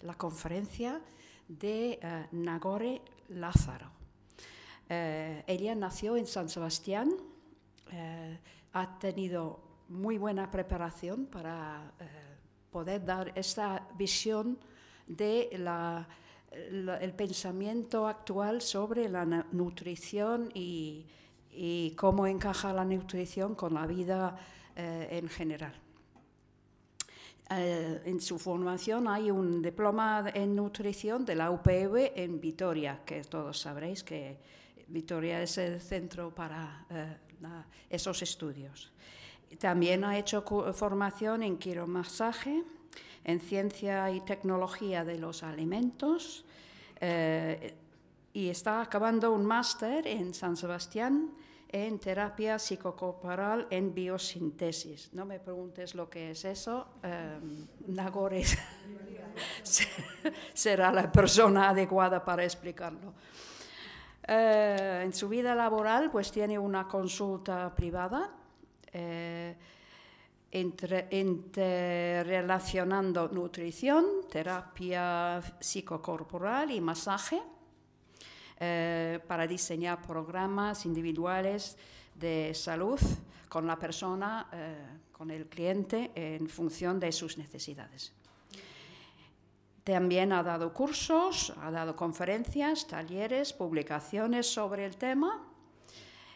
la conferencia de Nagore Lázaro. Ella nació en San Sebastián, ha tenido muy buena preparación para poder dar esta visión de el pensamiento actual sobre la nutrición y cómo encaja la nutrición con la vida en general. En su formación hay un diploma en nutrición de la UPV en Vitoria, que todos sabréis que Vitoria es el centro para esos estudios. También ha hecho formación en quiromasaje, en ciencia y tecnología de los alimentos, y está acabando un máster en San Sebastián en terapia psicocorporal en biosíntesis. No me preguntes lo que es eso, Nagore será la persona adecuada para explicarlo. En su vida laboral pues tiene una consulta privada, interrelacionando nutrición, terapia psicocorporal y masaje, para diseñar programas individuales de salud con la persona, con el cliente, en función de sus necesidades. También ha dado cursos, ha dado conferencias, talleres, publicaciones sobre el tema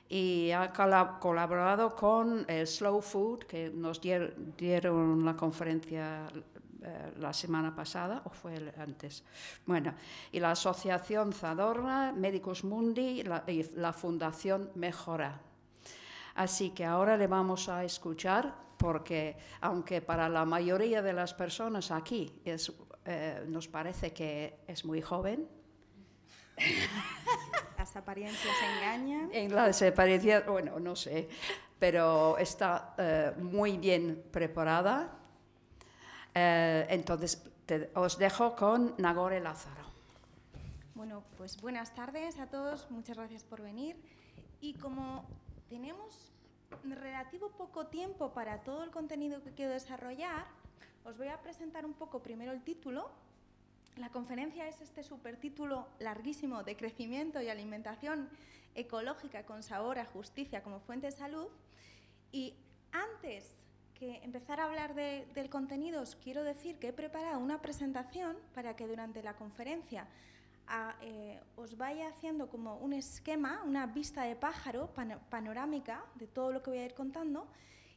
y ha colaborado con el Slow Food, que nos dieron la conferencia la semana pasada, o fue antes. Bueno, y la Asociación Zadorra, Medicus Mundi y la Fundación Mejora. Así que ahora le vamos a escuchar, porque aunque para la mayoría de las personas aquí nos parece que es muy joven, las apariencias engañan. En las apariencias, bueno, no sé, pero está muy bien preparada. Entonces, os dejo con Nagore Lázaro. Bueno, pues buenas tardes a todos, muchas gracias por venir. Y como tenemos relativo poco tiempo para todo el contenido que quiero desarrollar, os voy a presentar un poco primero el título. La conferencia es este supertítulo larguísimo de crecimiento y alimentación ecológica con sabor a justicia como fuente de salud. Y antes que empezar a hablar del contenido, os quiero decir que he preparado una presentación para que durante la conferencia os vaya haciendo como un esquema, una vista de pájaro panorámica de todo lo que voy a ir contando.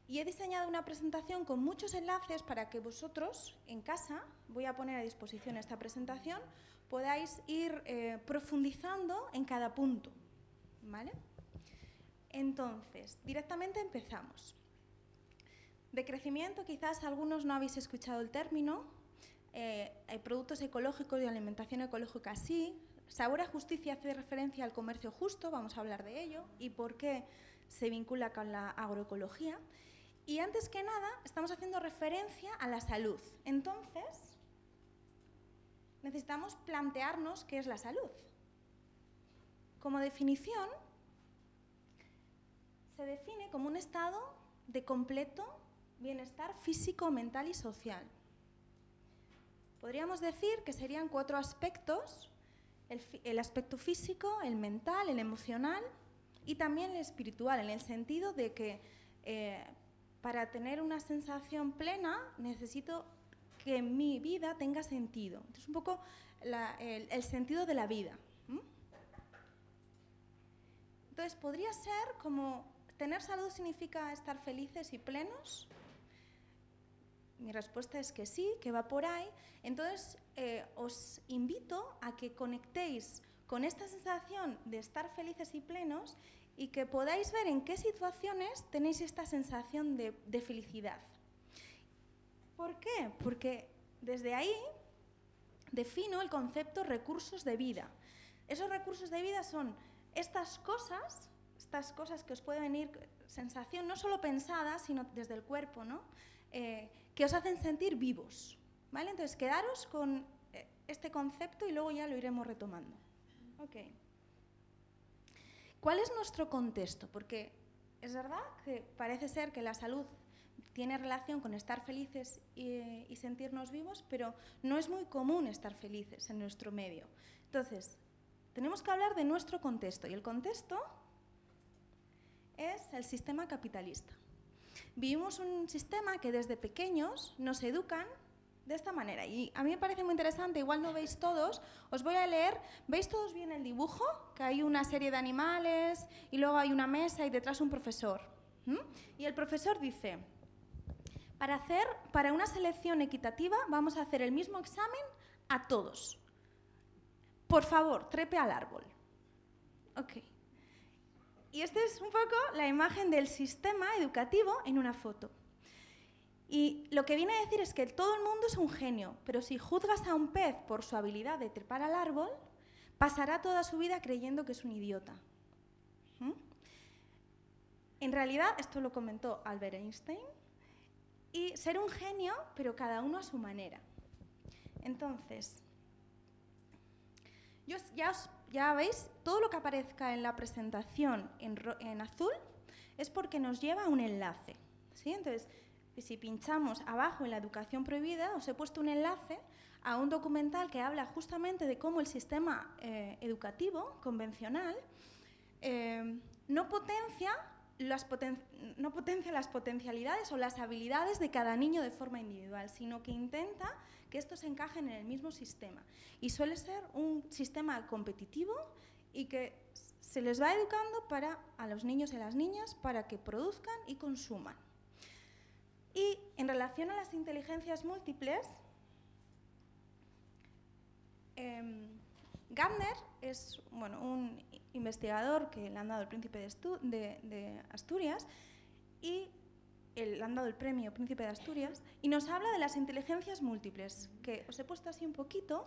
Y he diseñado una presentación con muchos enlaces para que vosotros, en casa, voy a poner a disposición esta presentación, podáis ir profundizando en cada punto, ¿vale? Entonces, directamente empezamos. De crecimiento, quizás algunos no habéis escuchado el término, hay productos ecológicos y alimentación ecológica sí. Sabor a justicia hace referencia al comercio justo, vamos a hablar de ello, y por qué se vincula con la agroecología. Y antes que nada, estamos haciendo referencia a la salud. Entonces, necesitamos plantearnos qué es la salud. Como definición, se define como un estado de completo bienestar físico, mental y social. Podríamos decir que serían 4 aspectos: el aspecto físico, el mental, el emocional y también el espiritual, en el sentido de que para tener una sensación plena necesito que mi vida tenga sentido. Entonces, un poco el sentido de la vida. Entonces, podría ser como tener salud significa estar felices y plenos. Mi respuesta es que sí, que va por ahí. Entonces, os invito a que conectéis con esta sensación de estar felices y plenos y que podáis ver en qué situaciones tenéis esta sensación de felicidad. ¿Por qué? Porque desde ahí defino el concepto recursos de vida. Esos recursos de vida son estas cosas que os puede venir sensación, no solo pensada, sino desde el cuerpo, ¿no? Que os hacen sentir vivos, ¿vale? Entonces, quedaros con este concepto y luego ya lo iremos retomando. Okay. ¿Cuál es nuestro contexto? Porque es verdad que parece ser que la salud tiene relación con estar felices y sentirnos vivos, pero no es muy común estar felices en nuestro medio. Entonces, tenemos que hablar de nuestro contexto, y el contexto es el sistema capitalista. Vivimos un sistema que desde pequeños nos educan de esta manera, y a mí me parece muy interesante, igual no veis todos, os voy a leer, ¿veis todos bien el dibujo? Que hay una serie de animales, y luego hay una mesa y detrás un profesor. Y el profesor dice, para una selección equitativa vamos a hacer el mismo examen a todos. Por favor, trepe al árbol. Ok. Y esta es un poco la imagen del sistema educativo en una foto. Y lo que viene a decir es que todo el mundo es un genio, pero si juzgas a un pez por su habilidad de trepar al árbol, pasará toda su vida creyendo que es un idiota. En realidad, esto lo comentó Albert Einstein, y ser un genio, pero cada uno a su manera. Entonces, ya veis, todo lo que aparezca en la presentación en azul es porque nos lleva a un enlace, ¿sí? Entonces, si pinchamos abajo en la educación prohibida, os he puesto un enlace a un documental que habla justamente de cómo el sistema educativo convencional no potencia las potencialidades o las habilidades de cada niño de forma individual, sino que intenta que estos encajen en el mismo sistema. Y suele ser un sistema competitivo y que se les va educando a los niños y a las niñas para que produzcan y consuman. Y en relación a las inteligencias múltiples, Gardner es un investigador que le han dado el Príncipe de Asturias y le han dado el premio Príncipe de Asturias, y nos habla de las inteligencias múltiples, que os he puesto así un poquito,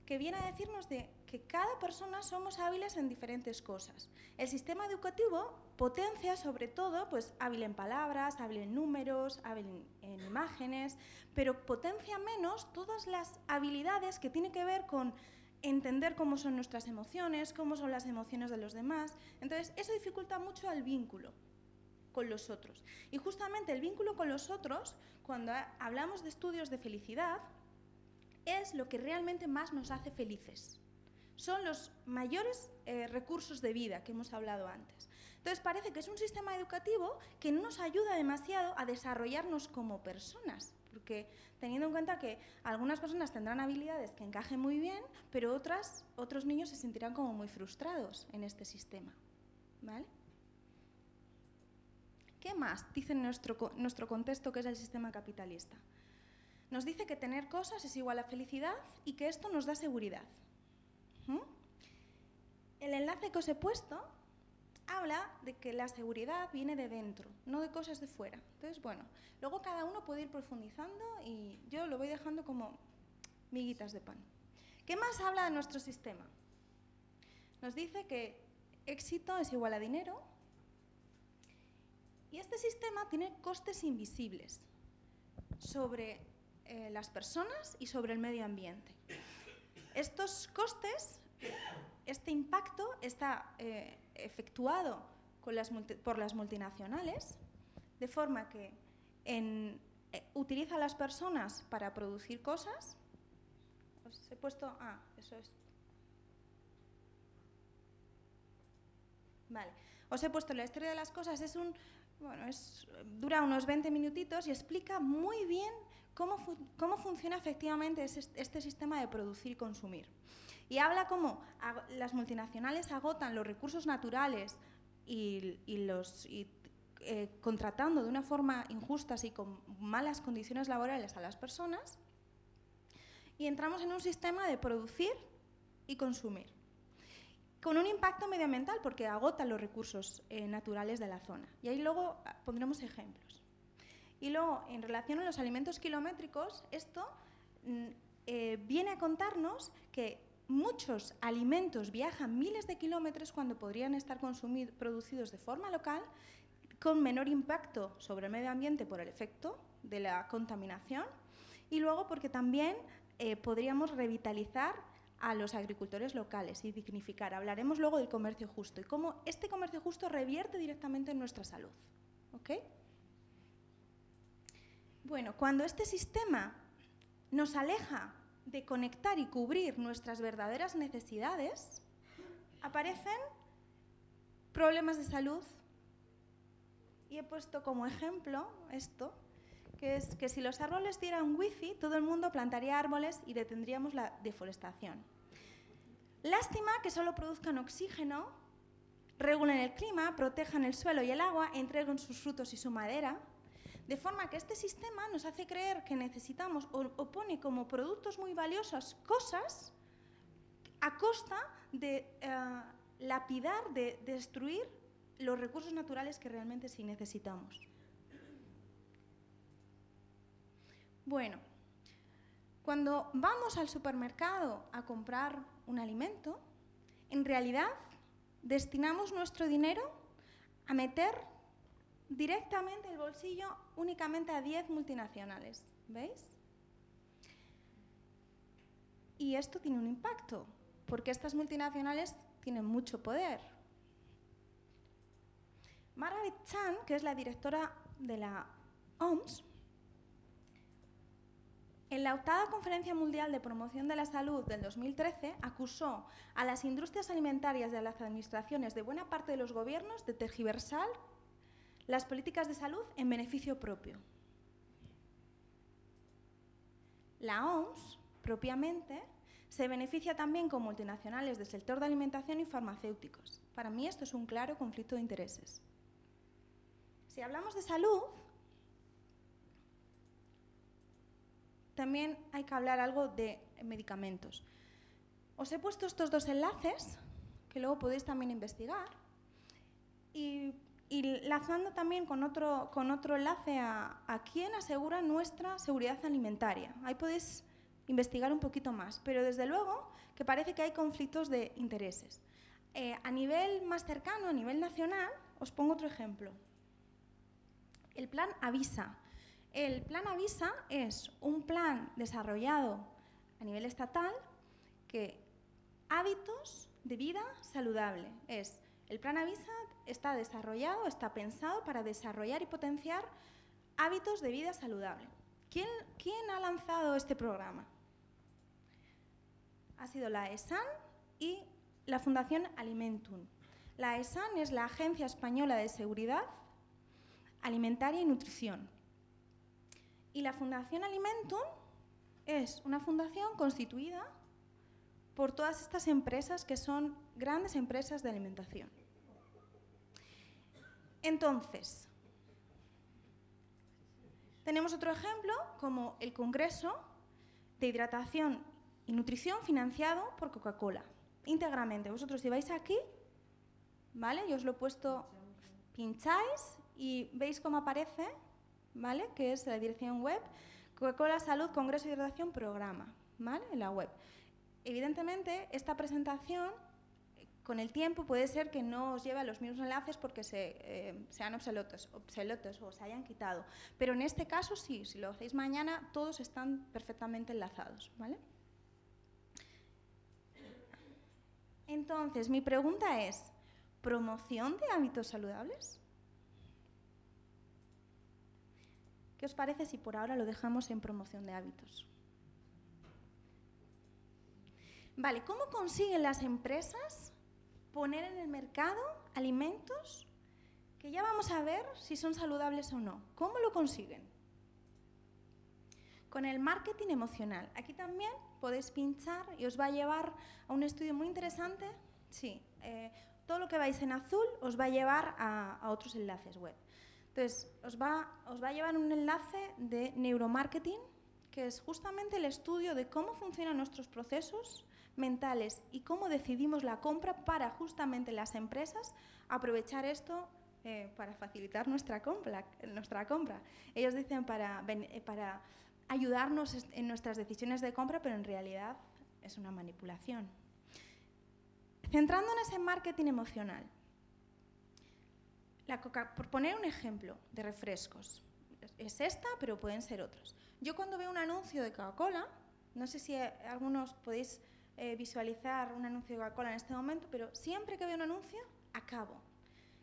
que viene a decirnos de que cada persona somos hábiles en diferentes cosas. El sistema educativo potencia sobre todo, pues, hábil en palabras, hábil en números, hábil en imágenes, pero potencia menos todas las habilidades que tienen que ver con entender cómo son nuestras emociones, cómo son las emociones de los demás. Entonces, eso dificulta mucho el vínculo con los otros. Y justamente el vínculo con los otros, cuando hablamos de estudios de felicidad, es lo que realmente más nos hace felices. Son los mayores recursos de vida que hemos hablado antes. Entonces parece que es un sistema educativo que no nos ayuda demasiado a desarrollarnos como personas, porque teniendo en cuenta que algunas personas tendrán habilidades que encajen muy bien, pero otros niños se sentirán como muy frustrados en este sistema, ¿vale? ¿Qué más dice nuestro contexto, que es el sistema capitalista? Nos dice que tener cosas es igual a felicidad y que esto nos da seguridad. El enlace que os he puesto habla de que la seguridad viene de dentro, no de cosas de fuera. Entonces, bueno, luego cada uno puede ir profundizando y yo lo voy dejando como miguitas de pan. ¿Qué más habla de nuestro sistema? Nos dice que éxito es igual a dinero y este sistema tiene costes invisibles sobre las personas y sobre el medio ambiente. Estos costes, este impacto está efectuado por las multinacionales, de forma que utiliza a las personas para producir cosas. Os he puesto... eso es. Vale. Os he puesto la historia de las cosas. Dura unos 20 minutitos y explica muy bien cómo funciona efectivamente este sistema de producir y consumir. Y habla cómo las multinacionales agotan los recursos naturales contratando de una forma injusta y con malas condiciones laborales a las personas, y entramos en un sistema de producir y consumir, con un impacto medioambiental porque agotan los recursos naturales de la zona. Y ahí luego pondremos ejemplos. Y luego, en relación a los alimentos kilométricos, esto viene a contarnos que muchos alimentos viajan miles de kilómetros cuando podrían estar producidos de forma local, con menor impacto sobre el medio ambiente por el efecto de la contaminación, y luego porque también podríamos revitalizar a los agricultores locales y dignificar. Hablaremos luego del comercio justo y cómo este comercio justo revierte directamente en nuestra salud. ¿Okay? Bueno, cuando este sistema nos aleja de conectar y cubrir nuestras verdaderas necesidades, aparecen problemas de salud. Y he puesto como ejemplo esto, que es que si los árboles dieran wifi, todo el mundo plantaría árboles y detendríamos la deforestación. Lástima que solo produzcan oxígeno, regulen el clima, protejan el suelo y el agua, entreguen sus frutos y su madera, de forma que este sistema nos hace creer que necesitamos o pone como productos muy valiosos cosas a costa de lapidar, de destruir los recursos naturales que realmente sí necesitamos. Bueno, cuando vamos al supermercado a comprar un alimento, en realidad destinamos nuestro dinero a meter directamente el bolsillo únicamente a 10 multinacionales, ¿veis? Y esto tiene un impacto, porque estas multinacionales tienen mucho poder. Margaret Chan, que es la directora de la OMS, en la 8ª Conferencia Mundial de Promoción de la Salud del 2013 acusó a las industrias alimentarias y a las administraciones de buena parte de los gobiernos de tergiversar las políticas de salud en beneficio propio. La OMS, propiamente, se beneficia también con multinacionales del sector de alimentación y farmacéuticos. Para mí esto es un claro conflicto de intereses. Si hablamos de salud, también hay que hablar algo de medicamentos. Os he puesto estos dos enlaces, que luego podéis también investigar, y lanzando también con otro enlace a quién asegura nuestra seguridad alimentaria. Ahí podéis investigar un poquito más, pero desde luego que parece que hay conflictos de intereses. A nivel más cercano, a nivel nacional, os pongo otro ejemplo. El plan Avisa. El plan Avisa es un plan desarrollado a nivel estatal que hábitos de vida saludable. El plan Avisa está desarrollado, está pensado para desarrollar y potenciar hábitos de vida saludable. ¿Quién ha lanzado este programa? Ha sido la ESAN y la Fundación Alimentum. La ESAN es la Agencia Española de Seguridad Alimentaria y Nutrición. Y la Fundación Alimentum es una fundación constituida por todas estas empresas que son grandes empresas de alimentación. Entonces, tenemos otro ejemplo como el Congreso de Hidratación y Nutrición financiado por Coca-Cola, íntegramente. Vosotros lleváis aquí, ¿vale? Yo os lo he puesto, pincháis y veis cómo aparece, ¿vale? Que es la dirección web, Coca-Cola Salud, Congreso de Hidratación, Programa, ¿vale? En la web. Evidentemente, esta presentación, con el tiempo, puede ser que no os lleve a los mismos enlaces porque sean obsoletos o se hayan quitado. Pero en este caso, sí, si lo hacéis mañana, todos están perfectamente enlazados, ¿vale? Entonces, mi pregunta es, ¿promoción de hábitos saludables? ¿Qué os parece si por ahora lo dejamos en promoción de hábitos? Vale, ¿cómo consiguen las empresas poner en el mercado alimentos que ya vamos a ver si son saludables o no? ¿Cómo lo consiguen? Con el marketing emocional. Aquí también podéis pinchar y os va a llevar a un estudio muy interesante. Sí, todo lo que vais en azul os va a llevar a otros enlaces web. Entonces, os va a llevar un enlace de neuromarketing, que es justamente el estudio de cómo funcionan nuestros procesos mentales y cómo decidimos la compra para justamente las empresas aprovechar esto para facilitar nuestra compra. Ellos dicen para ayudarnos en nuestras decisiones de compra, pero en realidad es una manipulación. Centrándonos en marketing emocional. Por poner un ejemplo de refrescos, es esta, pero pueden ser otros. Yo cuando veo un anuncio de Coca-Cola, no sé si algunos podéis visualizar un anuncio de Coca-Cola en este momento, pero siempre que veo un anuncio, acabo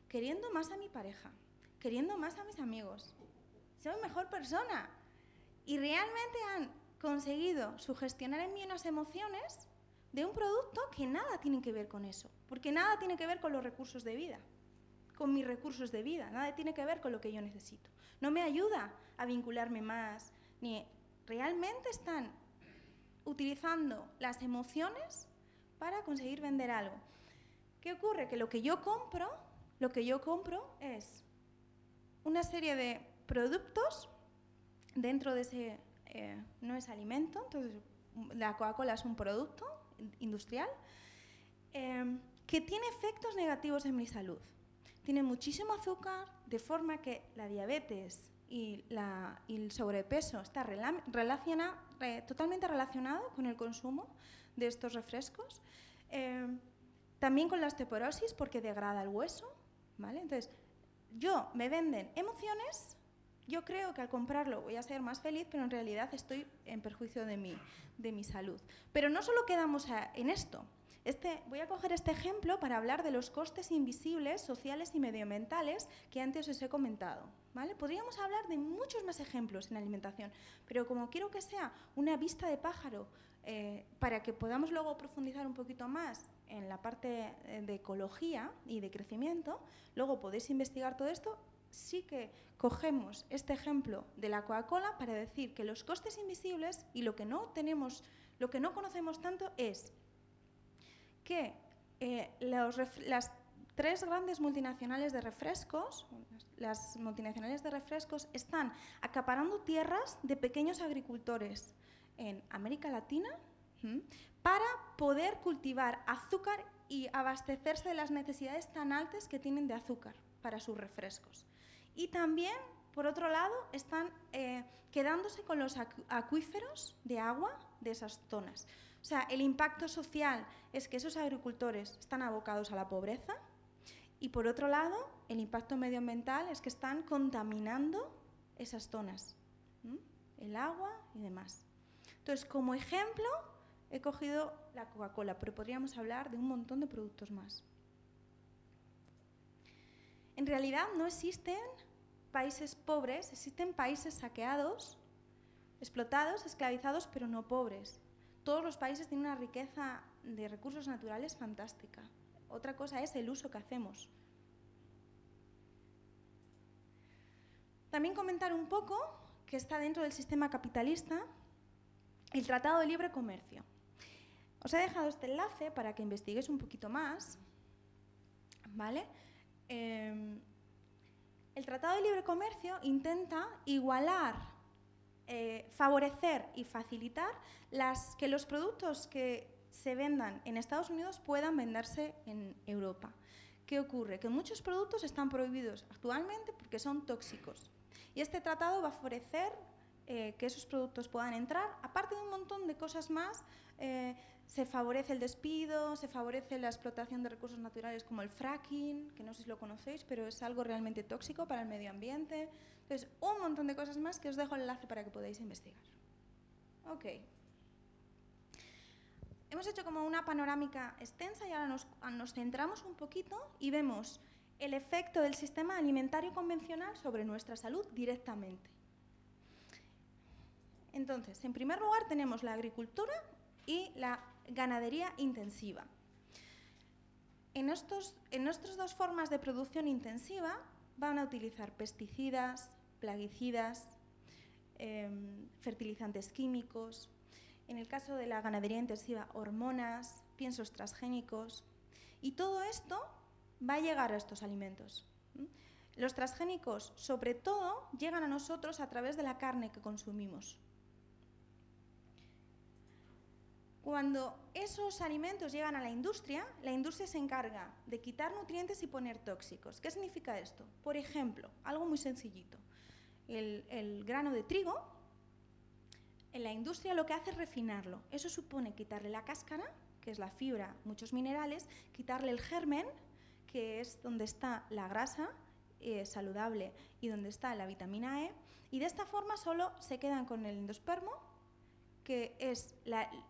queriendo más a mi pareja, queriendo más a mis amigos. Soy mejor persona, y realmente han conseguido sugestionar en mí unas emociones de un producto que nada tiene que ver con eso, porque nada tiene que ver con los recursos de vida, con mis recursos de vida, nada tiene que ver con lo que yo necesito. No me ayuda a vincularme más, ni realmente están utilizando las emociones para conseguir vender algo. ¿Qué ocurre? Que lo que yo compro es una serie de productos dentro de ese, no es alimento, entonces la Coca-Cola es un producto industrial que tiene efectos negativos en mi salud. Tiene muchísimo azúcar, de forma que la diabetes y el sobrepeso está totalmente relacionado con el consumo de estos refrescos. También con la osteoporosis, porque degrada el hueso, ¿vale? Entonces, me venden emociones, yo creo que al comprarlo voy a ser más feliz, pero en realidad estoy en perjuicio de mi salud. Pero no solo quedamos en esto. Voy a coger este ejemplo para hablar de los costes invisibles, sociales y medioambientales que antes os he comentado, ¿vale? Podríamos hablar de muchos más ejemplos en alimentación, pero como quiero que sea una vista de pájaro para que podamos luego profundizar un poquito más en la parte de ecología y de crecimiento, luego podéis investigar todo esto. Sí que cogemos este ejemplo de la Coca-Cola para decir que los costes invisibles y lo que no conocemos tanto es que las tres grandes multinacionales de refrescos, las multinacionales de refrescos están acaparando tierras de pequeños agricultores en América Latina para poder cultivar azúcar y abastecerse de las necesidades tan altas que tienen de azúcar para sus refrescos. Y también, por otro lado, están quedándose con los acuíferos de agua de esas zonas. O sea, el impacto social es que esos agricultores están abocados a la pobreza y, por otro lado, el impacto medioambiental es que están contaminando esas zonas, el agua y demás. Entonces, como ejemplo, he cogido la Coca-Cola, pero podríamos hablar de un montón de productos más. En realidad no existen países pobres, existen países saqueados, explotados, esclavizados, pero no pobres. Todos los países tienen una riqueza de recursos naturales fantástica. Otra cosa es el uso que hacemos. También comentar un poco que está dentro del sistema capitalista el Tratado de Libre Comercio. Os he dejado este enlace para que investiguéis un poquito más, ¿vale? El Tratado de Libre Comercio intenta igualar, favorecer y facilitar que los productos que se vendan en Estados Unidos puedan venderse en Europa. ¿Qué ocurre? Que muchos productos están prohibidos actualmente porque son tóxicos. Y este tratado va a favorecer que esos productos puedan entrar, aparte de un montón de cosas más. Se favorece el despido, se favorece la explotación de recursos naturales como el fracking, que no sé si lo conocéis, pero es algo realmente tóxico para el medio ambiente. Entonces, un montón de cosas más que os dejo el enlace para que podáis investigar. Ok. Hemos hecho como una panorámica extensa y ahora nos centramos un poquito y vemos el efecto del sistema alimentario convencional sobre nuestra salud directamente. Entonces, en primer lugar tenemos la agricultura y la ganadería intensiva. En estas dos formas de producción intensiva van a utilizar pesticidas, plaguicidas, fertilizantes químicos. En el caso de la ganadería intensiva, hormonas, piensos transgénicos. Y todo esto va a llegar a estos alimentos. Los transgénicos, sobre todo, llegan a nosotros a través de la carne que consumimos. Cuando esos alimentos llegan a la industria se encarga de quitar nutrientes y poner tóxicos. ¿Qué significa esto? Por ejemplo, algo muy sencillito. El grano de trigo, en la industria lo que hace es refinarlo. Eso supone quitarle la cáscara, que es la fibra, muchos minerales, quitarle el germen, que es donde está la grasa saludable y donde está la vitamina E, y de esta forma solo se quedan con el endospermo, que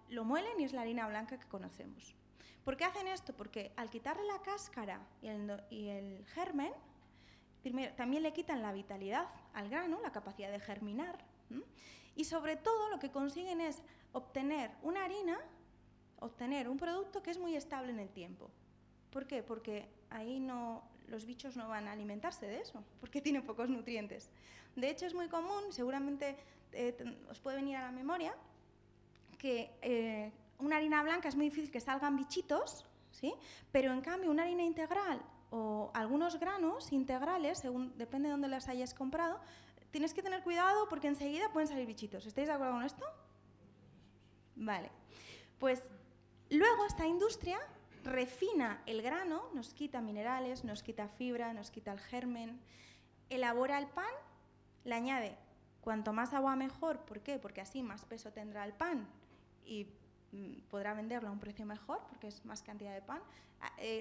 lo muelen y es la harina blanca que conocemos. ¿Por qué hacen esto? Porque al quitarle la cáscara y el germen, primero, también le quitan la vitalidad al grano, la capacidad de germinar, Y sobre todo lo que consiguen es obtener una harina, obtener un producto que es muy estable en el tiempo. ¿Por qué? Porque ahí los bichos no van a alimentarse de eso, porque tiene pocos nutrientes. De hecho, es muy común, seguramente os puede venir a la memoria, que una harina blanca es muy difícil que salgan bichitos, ¿sí? Pero en cambio una harina integral o algunos granos integrales, depende de dónde las hayas comprado, tienes que tener cuidado porque enseguida pueden salir bichitos. ¿Estáis de acuerdo con esto? Vale. Pues luego esta industria refina el grano, nos quita minerales, nos quita fibra, nos quita el germen, elabora el pan, le añade cuanto más agua mejor. ¿Por qué? Porque así más peso tendrá el pan y podrá venderlo a un precio mejor porque es más cantidad de pan.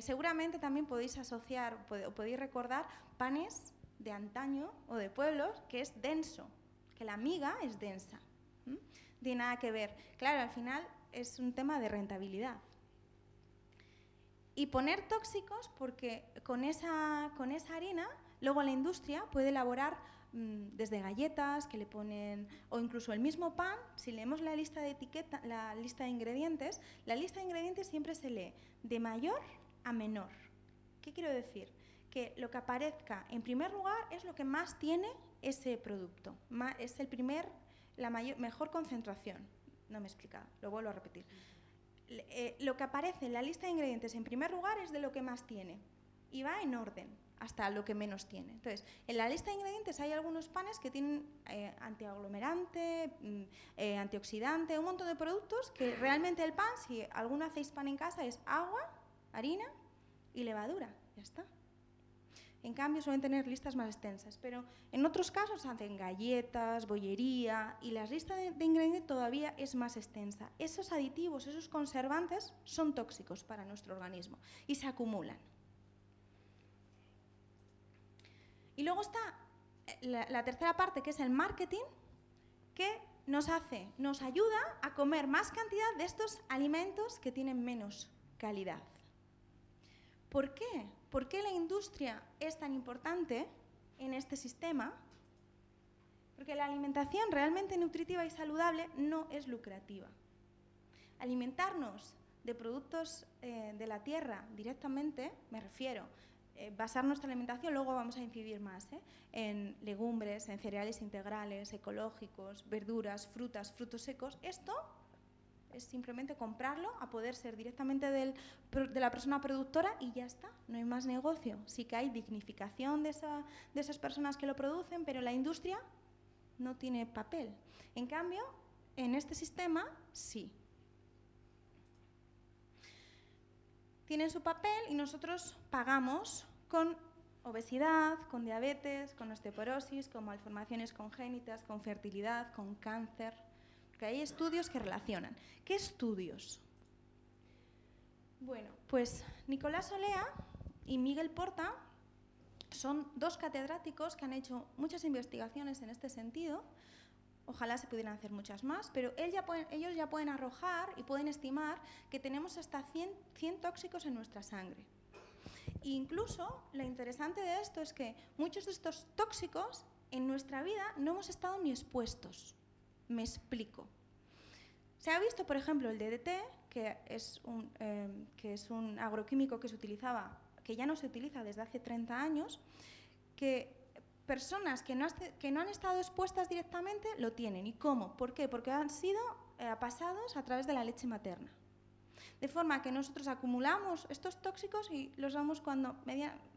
Seguramente también podéis asociar o podéis recordar panes de antaño o de pueblos que es denso, que la miga es densa. No tiene nada que ver. Claro, al final es un tema de rentabilidad. Y poner tóxicos porque con esa harina luego la industria puede elaborar desde galletas que le ponen, o incluso el mismo pan. Si leemos la lista de etiqueta, la lista de ingredientes siempre se lee de mayor a menor. ¿Qué quiero decir? Que lo que aparezca en primer lugar es lo que más tiene ese producto, es la mejor concentración. No me he explicado, lo vuelvo a repetir. Lo que aparece en la lista de ingredientes en primer lugar es de lo que más tiene y va en orden hasta lo que menos tiene. Entonces, en la lista de ingredientes hay algunos panes que tienen antiaglomerante, antioxidante, un montón de productos que realmente el pan, si alguno hacéis pan en casa, es agua, harina y levadura, ya está. En cambio, suelen tener listas más extensas, pero en otros casos hacen galletas, bollería, y la lista de ingredientes todavía es más extensa. Esos aditivos, esos conservantes son tóxicos para nuestro organismo y se acumulan. Y luego está la tercera parte, que es el marketing, que nos ayuda a comer más cantidad de estos alimentos que tienen menos calidad. ¿Por qué? ¿Por qué la industria es tan importante en este sistema? Porque la alimentación realmente nutritiva y saludable no es lucrativa. Alimentarnos de productos de la tierra directamente, me refiero, basar nuestra alimentación, luego vamos a incidir más, en legumbres, en cereales integrales, ecológicos, verduras, frutas, frutos secos. Esto es simplemente comprarlo, a poder ser directamente de la persona productora y ya está, no hay más negocio. Sí que hay dignificación de esas personas que lo producen, pero la industria no tiene papel. En cambio, en este sistema, sí. Tienen su papel y nosotros pagamos con obesidad, con diabetes, con osteoporosis, con malformaciones congénitas, con fertilidad, con cáncer. Que hay estudios que relacionan. ¿Qué estudios? Bueno, pues Nicolás Olea y Miguel Porta son dos catedráticos que han hecho muchas investigaciones en este sentido. Ojalá se pudieran hacer muchas más, pero ellos ya pueden arrojar y pueden estimar que tenemos hasta 100 tóxicos en nuestra sangre. E incluso lo interesante de esto es que muchos de estos tóxicos en nuestra vida no hemos estado ni expuestos. Me explico. Se ha visto, por ejemplo, el DDT, que es un agroquímico que se utilizaba, que ya no se utiliza desde hace 30 años, que personas que no han estado expuestas directamente lo tienen. ¿Y cómo? ¿Por qué? Porque han sido pasados a través de la leche materna. De forma que nosotros acumulamos estos tóxicos y los vamos, cuando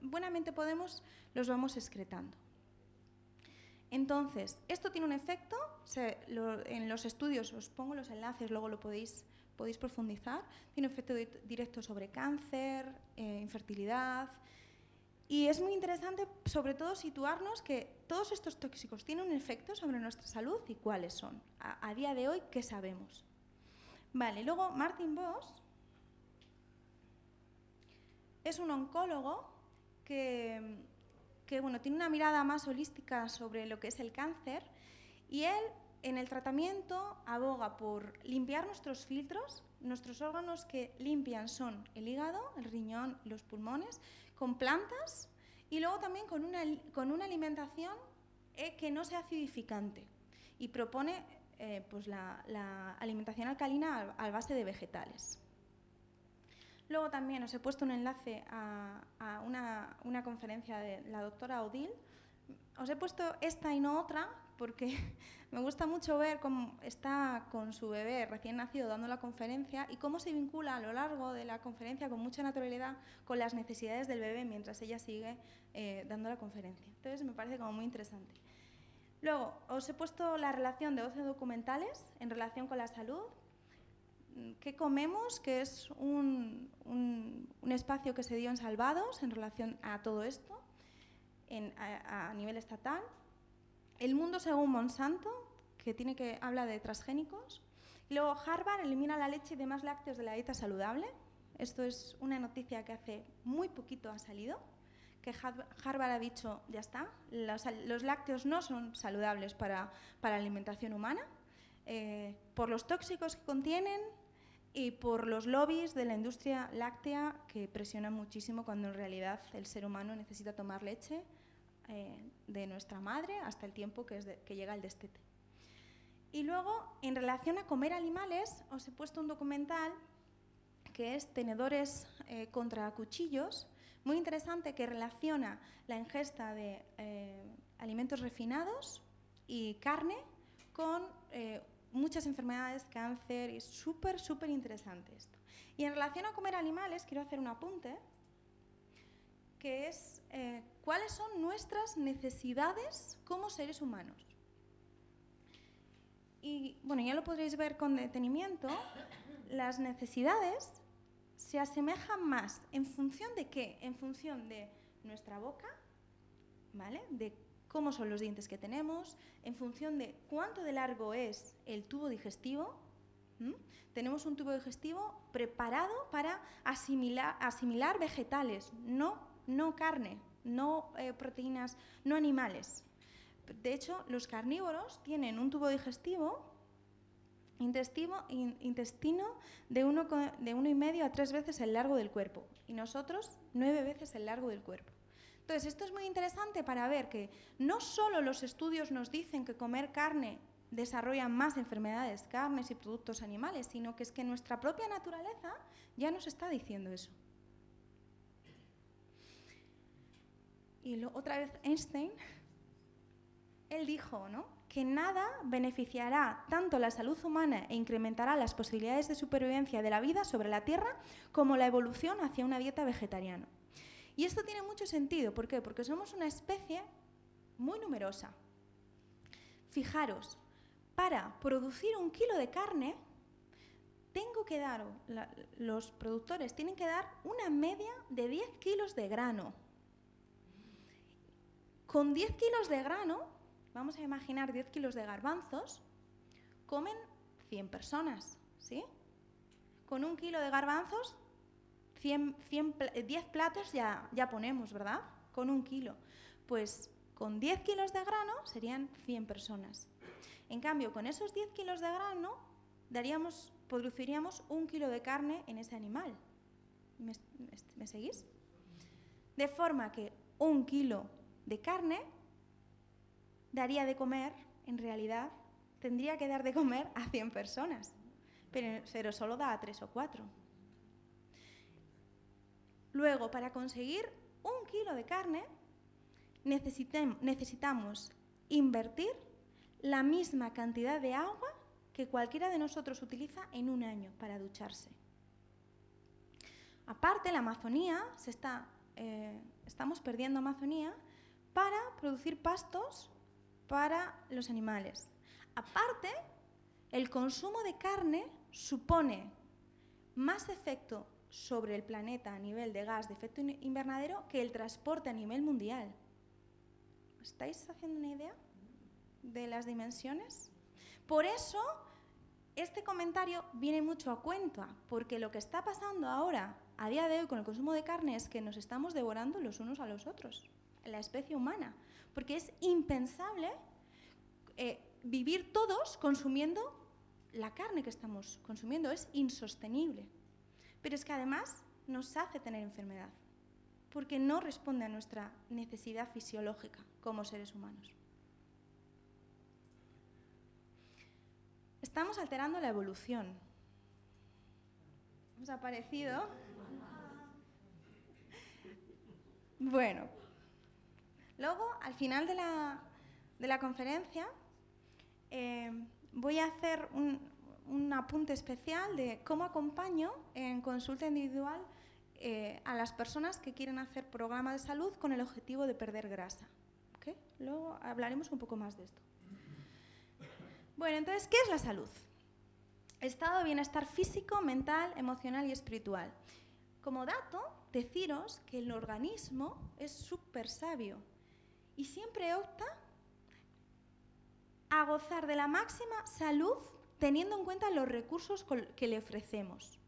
buenamente podemos, los vamos excretando. Entonces, esto tiene un efecto, en los estudios os pongo los enlaces, luego lo podéis profundizar, tiene un efecto directo sobre cáncer, infertilidad, y es muy interesante sobre todo situarnos que todos estos tóxicos tienen un efecto sobre nuestra salud y cuáles son. A día de hoy, ¿qué sabemos? Vale, luego Martin Boss es un oncólogo que bueno, tiene una mirada más holística sobre lo que es el cáncer, y él en el tratamiento aboga por limpiar nuestros filtros. Nuestros órganos que limpian son el hígado, el riñón y los pulmones, con plantas, y luego también con una alimentación que no sea acidificante, y propone pues la alimentación alcalina a base de vegetales. Luego también os he puesto un enlace a una conferencia de la doctora Odile. Os he puesto esta y no otra porque me gusta mucho ver cómo está con su bebé recién nacido dando la conferencia y cómo se vincula a lo largo de la conferencia con mucha naturalidad con las necesidades del bebé mientras ella sigue dando la conferencia. Entonces me parece como muy interesante. Luego os he puesto la relación de 12 documentales en relación con la salud. ¿Qué comemos? Que es un espacio que se dio en Salvados en relación a todo esto a nivel estatal. El mundo según Monsanto, que habla de transgénicos. Y luego Harvard elimina la leche y demás lácteos de la dieta saludable. Esto es una noticia que hace muy poquito ha salido, que Harvard ha dicho, ya está, los lácteos no son saludables para la alimentación humana, por los tóxicos que contienen y por los lobbies de la industria láctea que presionan muchísimo cuando en realidad el ser humano necesita tomar leche de nuestra madre hasta el tiempo que llega el destete. Y luego, en relación a comer animales, os he puesto un documental que es Tenedores contra cuchillos, muy interesante, que relaciona la ingesta de alimentos refinados y carne con muchas enfermedades, cáncer, y súper, súper interesante esto. Y en relación a comer animales, quiero hacer un apunte, que es cuáles son nuestras necesidades como seres humanos. Y bueno, ya lo podréis ver con detenimiento, las necesidades se asemejan más en función de qué, en función de nuestra boca, ¿vale? De cómo son los dientes que tenemos, en función de cuánto de largo es el tubo digestivo. Tenemos un tubo digestivo preparado para asimilar vegetales, no carne, no proteínas, no animales. De hecho, los carnívoros tienen un tubo digestivo, intestino de 1,5 a 3 veces el largo del cuerpo y nosotros 9 veces el largo del cuerpo. Entonces, esto es muy interesante para ver que no solo los estudios nos dicen que comer carne desarrolla más enfermedades, carnes y productos animales, sino que es que nuestra propia naturaleza ya nos está diciendo eso. Y otra vez Einstein, él dijo, ¿no?, que nada beneficiará tanto la salud humana e incrementará las posibilidades de supervivencia de la vida sobre la Tierra como la evolución hacia una dieta vegetariana. Y esto tiene mucho sentido. ¿Por qué? Porque somos una especie muy numerosa. Fijaros, para producir 1 kilo de carne, los productores tienen que dar una media de 10 kilos de grano. Con 10 kilos de grano, vamos a imaginar 10 kilos de garbanzos, comen 100 personas, ¿sí? Con 1 kilo de garbanzos, 10 platos ya ponemos, ¿verdad? Con 1 kilo. Pues con 10 kilos de grano serían 100 personas. En cambio, con esos 10 kilos de grano produciríamos 1 kilo de carne en ese animal. ¿Me seguís? De forma que 1 kilo de carne daría de comer, en realidad, tendría que dar de comer a 100 personas, pero solo da a 3 o 4. Luego, para conseguir 1 kilo de carne, necesitamos invertir la misma cantidad de agua que cualquiera de nosotros utiliza en un año para ducharse. Aparte, la Amazonía estamos perdiendo Amazonía para producir pastos para los animales. Aparte, el consumo de carne supone más efecto sobre el planeta a nivel de gas de efecto invernadero que el transporte a nivel mundial. ¿Estáis haciendo una idea de las dimensiones? Por eso, este comentario viene mucho a cuenta, porque lo que está pasando ahora, a día de hoy, con el consumo de carne es que nos estamos devorando los unos a los otros, la especie humana, porque es impensable vivir todos consumiendo la carne que estamos consumiendo, es insostenible. Pero es que además nos hace tener enfermedad, porque no responde a nuestra necesidad fisiológica como seres humanos. estamos alterando la evolución. ¿Os ha parecido? Bueno, luego, al final de la conferencia, voy a hacer un apunte especial de cómo acompaño en consulta individual a las personas que quieren hacer programas de salud con el objetivo de perder grasa. ¿Okay? Luego hablaremos un poco más de esto. Bueno, entonces, ¿qué es la salud? Estado de bienestar físico, mental, emocional y espiritual. Como dato, deciros que el organismo es súper sabio y siempre opta a gozar de la máxima salud teniendo en cuenta los recursos que le ofrecemos.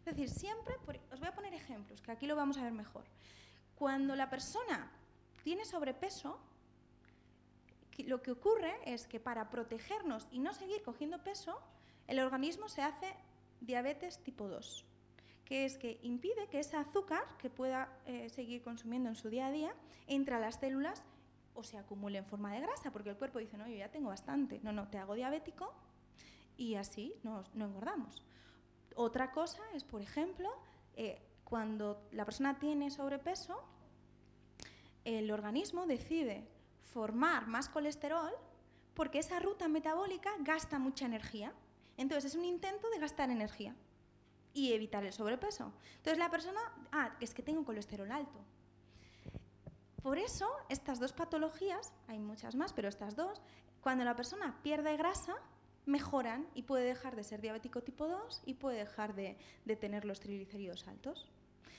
Es decir, siempre, os voy a poner ejemplos, que aquí lo vamos a ver mejor. Cuando la persona tiene sobrepeso, lo que ocurre es que para protegernos y no seguir cogiendo peso, el organismo se hace diabetes tipo 2, que es que impide que ese azúcar que pueda seguir consumiendo en su día a día entre a las células o se acumule en forma de grasa, porque el cuerpo dice, no, yo ya tengo bastante, no, te hago diabético y así no engordamos. Otra cosa es, por ejemplo, cuando la persona tiene sobrepeso, el organismo decide formar más colesterol porque esa ruta metabólica gasta mucha energía. Entonces, es un intento de gastar energía y evitar el sobrepeso. Entonces, la persona, es que tengo colesterol alto. Por eso, estas dos patologías, hay muchas más, pero estas dos, cuando la persona pierde grasa, mejoran y puede dejar de ser diabético tipo 2 y puede dejar de tener los triglicéridos altos.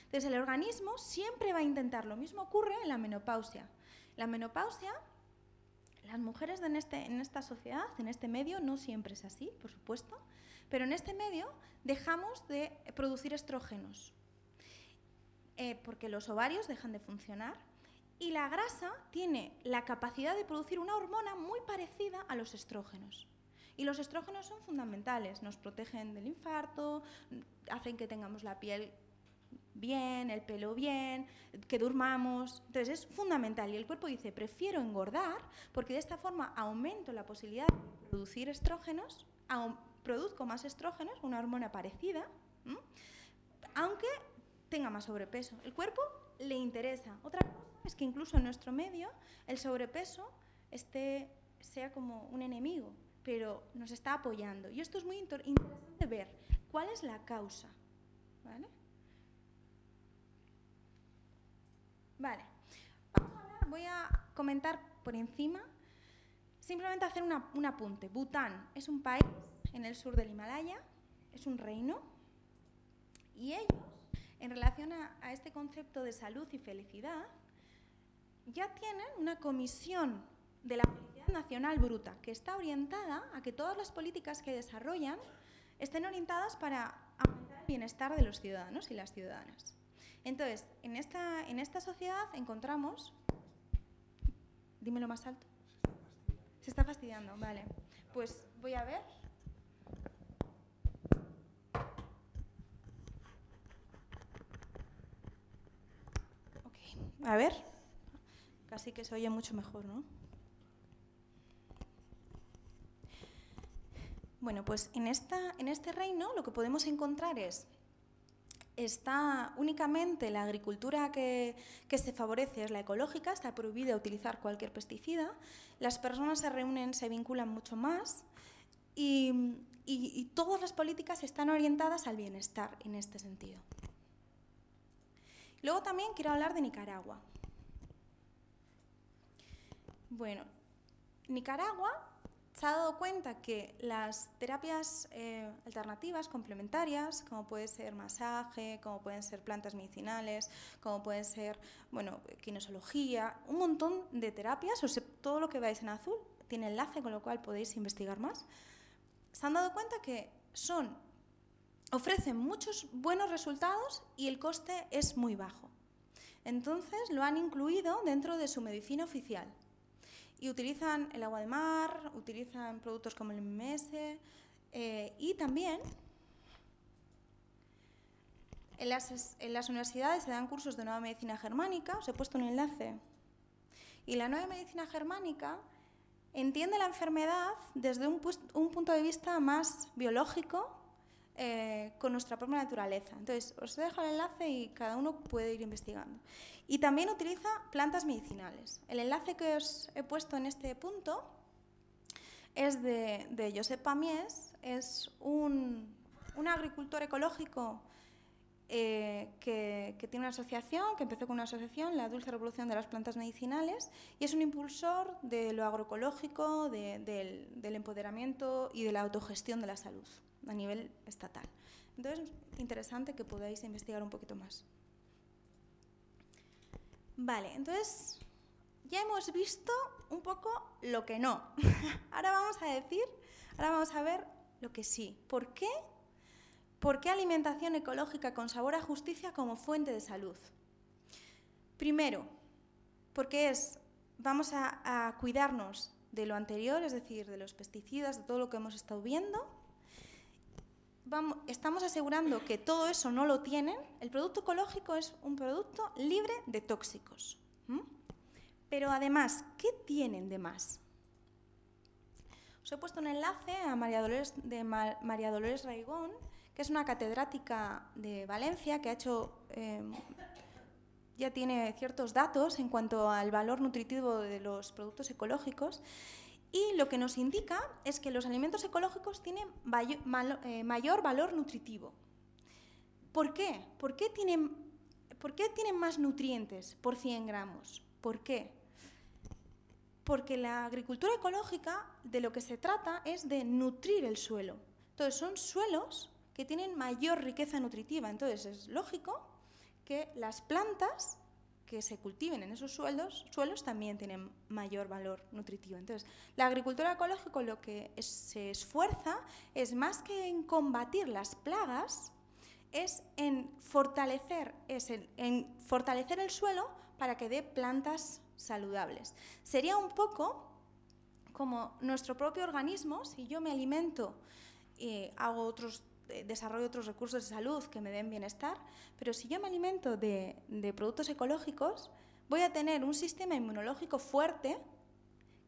Entonces, el organismo siempre va a intentar. Lo mismo ocurre en la menopausia. La menopausia, las mujeres en esta sociedad, en este medio, no siempre es así, por supuesto, pero en este medio dejamos de producir estrógenos porque los ovarios dejan de funcionar y la grasa tiene la capacidad de producir una hormona muy parecida a los estrógenos. Y los estrógenos son fundamentales, nos protegen del infarto, hacen que tengamos la piel bien, el pelo bien, que durmamos. Entonces es fundamental y el cuerpo dice, prefiero engordar porque de esta forma aumento la posibilidad de producir estrógenos, produzco más estrógenos, una hormona parecida, aunque tenga más sobrepeso. El cuerpo le interesa. Otra cosa es que incluso en nuestro medio el sobrepeso sea como un enemigo, pero nos está apoyando. Y esto es muy interesante ver cuál es la causa. ¿Vale? Vale, voy a comentar por encima, simplemente hacer un apunte. Bután es un país en el sur del Himalaya, es un reino, y ellos, en relación a este concepto de salud y felicidad, ya tienen una comisión de la felicidad nacional bruta, que está orientada a que todas las políticas que desarrollan estén orientadas para aumentar el bienestar de los ciudadanos y las ciudadanas. Entonces, en esta sociedad encontramos... Dímelo más alto. Se está fastidiando, vale. Pues voy a ver. Ok, a ver. Casi que se oye mucho mejor, ¿no? Bueno, pues en este reino lo que podemos encontrar está únicamente la agricultura que se favorece, es la ecológica, está prohibida utilizar cualquier pesticida, las personas se reúnen, se vinculan mucho más y todas las políticas están orientadas al bienestar en este sentido. Luego también quiero hablar de Nicaragua. Bueno, Nicaragua se ha dado cuenta que las terapias alternativas, complementarias, como puede ser masaje, como pueden ser plantas medicinales, como pueden ser, kinesiología, un montón de terapias, todo lo que veáis en azul tiene enlace, con lo cual podéis investigar más, se han dado cuenta que ofrecen muchos buenos resultados y el coste es muy bajo. Entonces lo han incluido dentro de su medicina oficial. Y utilizan el agua de mar, utilizan productos como el MMS y también en las universidades se dan cursos de nueva medicina germánica, os he puesto un enlace. Y la nueva medicina germánica entiende la enfermedad desde un punto de vista más biológico, con nuestra propia naturaleza. Entonces, os dejo el enlace y cada uno puede ir investigando. Y también utiliza plantas medicinales. El enlace que os he puesto en este punto es de Josep Pamiés, es un agricultor ecológico que tiene una asociación, que empezó con una asociación, la Dulce Revolución de las Plantas Medicinales, y es un impulsor de lo agroecológico, del empoderamiento y de la autogestión de la salud a nivel estatal. Entonces, interesante que podáis investigar un poquito más. Vale, entonces ya hemos visto un poco lo que no. Ahora vamos a ver lo que sí. ¿Por qué? ¿Por qué alimentación ecológica con sabor a justicia como fuente de salud? Primero, porque vamos a cuidarnos de lo anterior, es decir, de los pesticidas, de todo lo que hemos estado viendo. Estamos asegurando que todo eso no lo tienen. El producto ecológico es un producto libre de tóxicos. Pero además, ¿qué tienen de más? Os he puesto un enlace a María Dolores Raigón, que es una catedrática de Valencia que ha hecho, ya tiene ciertos datos en cuanto al valor nutritivo de los productos ecológicos. Y lo que nos indica es que los alimentos ecológicos tienen mayor valor nutritivo. ¿Por qué? ¿Por qué tienen más nutrientes por 100 gramos? ¿Por qué? Porque la agricultura ecológica de lo que se trata es de nutrir el suelo. Entonces son suelos que tienen mayor riqueza nutritiva. Entonces es lógico que las plantas que se cultiven en esos suelos también tienen mayor valor nutritivo. Entonces, la agricultura ecológica lo que se esfuerza es más que en combatir las plagas, es en fortalecer el suelo para que dé plantas saludables. Sería un poco como nuestro propio organismo. Si yo me alimento, desarrollo otros recursos de salud que me den bienestar, pero si yo me alimento de productos ecológicos, voy a tener un sistema inmunológico fuerte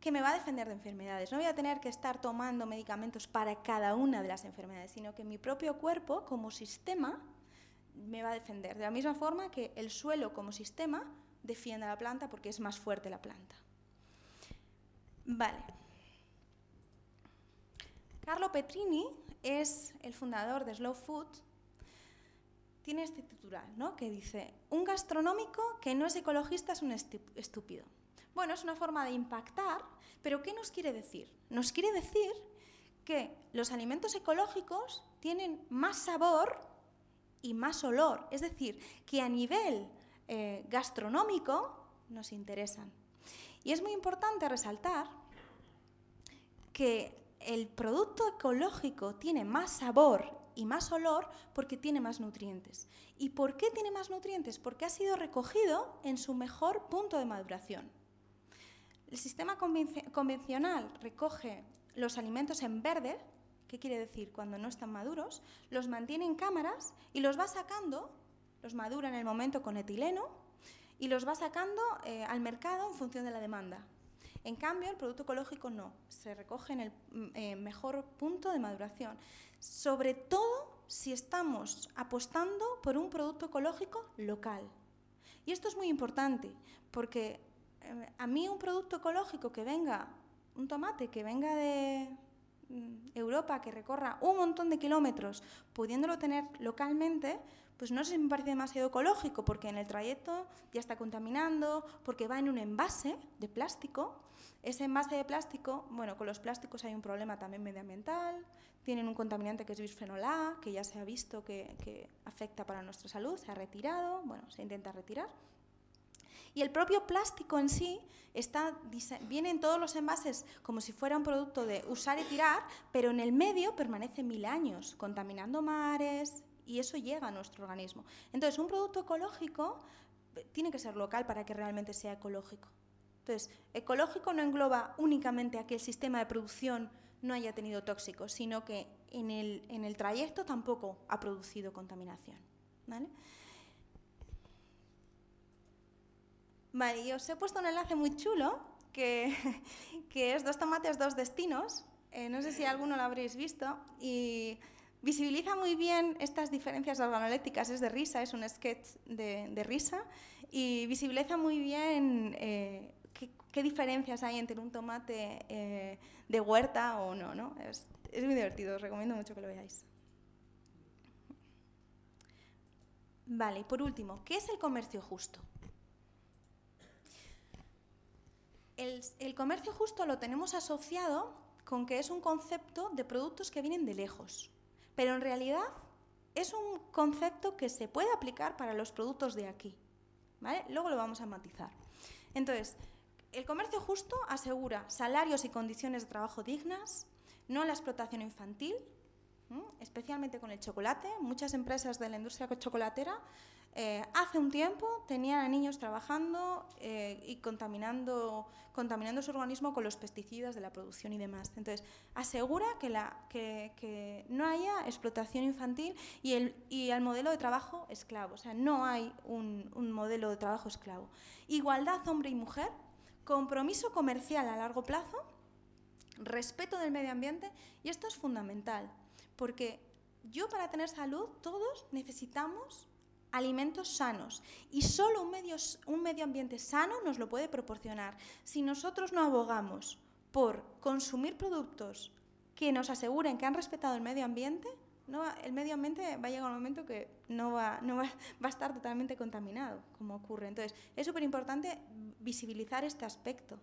que me va a defender de enfermedades. No voy a tener que estar tomando medicamentos para cada una de las enfermedades, sino que mi propio cuerpo, como sistema, me va a defender. De la misma forma que el suelo, como sistema, defiende a la planta porque es más fuerte la planta. Vale. Carlo Petrini es el fundador de Slow Food. Tiene este titular, ¿no?, que dice: un gastronómico que no es ecologista es un estúpido. Bueno, es una forma de impactar, pero ¿qué nos quiere decir? Nos quiere decir que los alimentos ecológicos tienen más sabor y más olor, es decir, que a nivel gastronómico nos interesan. Y es muy importante resaltar que el producto ecológico tiene más sabor y más olor porque tiene más nutrientes. ¿Y por qué tiene más nutrientes? Porque ha sido recogido en su mejor punto de maduración. El sistema convencional recoge los alimentos en verde. ¿Qué quiere decir? Cuando no están maduros, los mantiene en cámaras y los va sacando, los madura en el momento con etileno y los va sacando al mercado en función de la demanda. En cambio, el producto ecológico no, se recoge en el mejor punto de maduración. Sobre todo si estamos apostando por un producto ecológico local. Y esto es muy importante, porque a mí un producto ecológico que venga, un tomate que venga de Europa, que recorra un montón de kilómetros, pudiéndolo tener localmente, pues no sé si me parece demasiado ecológico, porque en el trayecto ya está contaminando, porque va en un envase de plástico. Ese envase de plástico, bueno, con los plásticos hay un problema también medioambiental, tienen un contaminante que es bisfenol A, que ya se ha visto que afecta para nuestra salud, se ha retirado, bueno, se intenta retirar. Y el propio plástico en sí viene en todos los envases como si fuera un producto de usar y tirar, pero en el medio permanece 1000 años, contaminando mares, y eso llega a nuestro organismo. Entonces, un producto ecológico tiene que ser local para que realmente sea ecológico. Entonces, ecológico no engloba únicamente a que el sistema de producción no haya tenido tóxicos, sino que en el trayecto tampoco ha producido contaminación. ¿Vale? Vale, y os he puesto un enlace muy chulo que es Dos tomates, dos destinos. No sé si alguno lo habréis visto. Y visibiliza muy bien estas diferencias organolépticas. Es de risa, es un sketch de risa. Y visibiliza muy bien qué diferencias hay entre un tomate de huerta o no, ¿no? Es muy divertido, os recomiendo mucho que lo veáis. Vale, y por último, ¿qué es el comercio justo? El comercio justo lo tenemos asociado con que es un concepto de productos que vienen de lejos, pero en realidad es un concepto que se puede aplicar para los productos de aquí, ¿vale? Luego lo vamos a matizar. Entonces, el comercio justo asegura salarios y condiciones de trabajo dignas, no la explotación infantil, especialmente con el chocolate. Muchas empresas de la industria chocolatera hace un tiempo tenían a niños trabajando y contaminando su organismo con los pesticidas de la producción y demás. Entonces, asegura que no haya explotación infantil y el modelo de trabajo esclavo. O sea, no hay un modelo de trabajo esclavo. Igualdad hombre y mujer, compromiso comercial a largo plazo, respeto del medio ambiente, y esto es fundamental, porque para tener salud todos necesitamos alimentos sanos y solo un medio ambiente sano nos lo puede proporcionar. Si nosotros no abogamos por consumir productos que nos aseguren que han respetado el medio ambiente, el medio ambiente va a llegar un momento que va a estar totalmente contaminado, como ocurre. Entonces, es súper importante visibilizar este aspecto.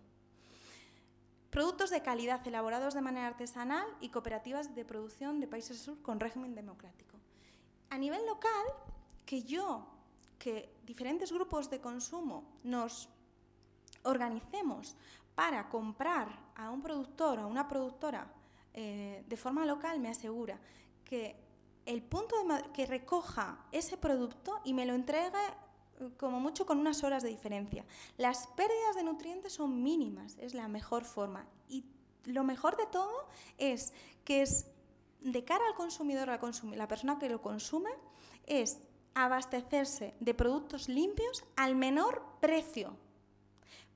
Productos de calidad elaborados de manera artesanal y cooperativas de producción de países del sur con régimen democrático. A nivel local, que diferentes grupos de consumo nos organicemos para comprar a un productor o a una productora de forma local, me asegura que el punto que recoja ese producto y me lo entregue como mucho con unas horas de diferencia. Las pérdidas de nutrientes son mínimas, es la mejor forma. Y lo mejor de todo es que es de cara al consumidor, la persona que lo consume, es abastecerse de productos limpios al menor precio,